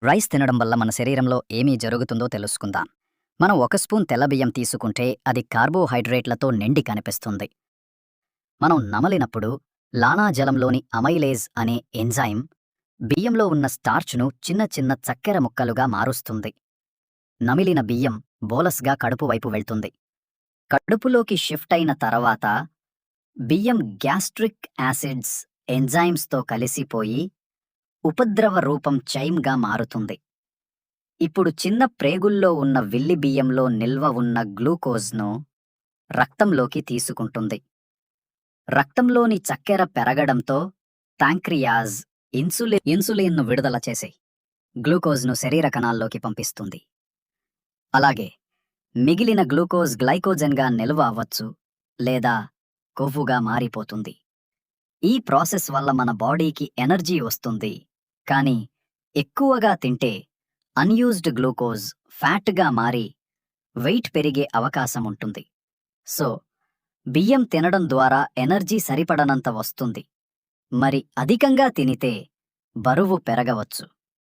Rice తినడం వల్ల మన శరీరంలో ఏమీ జరుగుతుందో తెలుసుకుందాం. మనం ఒక స్పూన్ తెల్ల బియ్యం తీసుకుంటే అది కార్బోహైడ్రేట్లతో నిండి కనిపిస్తుంది. మనం నమలినప్పుడు లాలాజలంలోని అమైలేజ్ అనే ఎంజైమ్ బియ్యంలో ఉన్న స్టార్చ్ను చిన్న చిన్న చక్కెర ముక్కలుగా మారుస్తుంది. నమిలిన బియ్యం బోలస్గా కడుపు వైపు వెళ్తుంది. కడుపులోకి షిఫ్ట్ అయిన తర్వాత బియ్యం గ్యాస్ట్రిక్ యాసిడ్స్ ఎంజైమ్స్తో కలిసిపోయి ఉపద్రవ రూపం చైమ్గా మారుతుంది. ఇప్పుడు చిన్న ప్రేగుల్లో ఉన్న విల్లి బియ్యంలో నిల్వ ఉన్న గ్లూకోజ్ను రక్తంలోకి తీసుకుంటుంది. రక్తంలోని చక్కెర పెరగడంతో ప్యాంక్రియాజ్ ఇన్సులిన్ను విడుదల చేసి గ్లూకోజ్ను శరీర కణాల్లోకి పంపిస్తుంది. అలాగే మిగిలిన గ్లూకోజ్ గ్లైకోజన్గా నిల్వ అవ్వచ్చు లేదా కొవ్వుగా మారిపోతుంది. ఈ ప్రాసెస్ వల్ల మన బాడీకి ఎనర్జీ వస్తుంది, కానీ ఎక్కువగా తింటే అన్యూజ్డ్ గ్లూకోజ్ ఫ్యాట్గా మారి వెయిట్ పెరిగే అవకాశం ఉంటుంది. సో బియ్యం తినడం ద్వారా ఎనర్జీ సరిపడనంత వస్తుంది. మరి అధికంగా తినితే బరువు పెరగవచ్చు.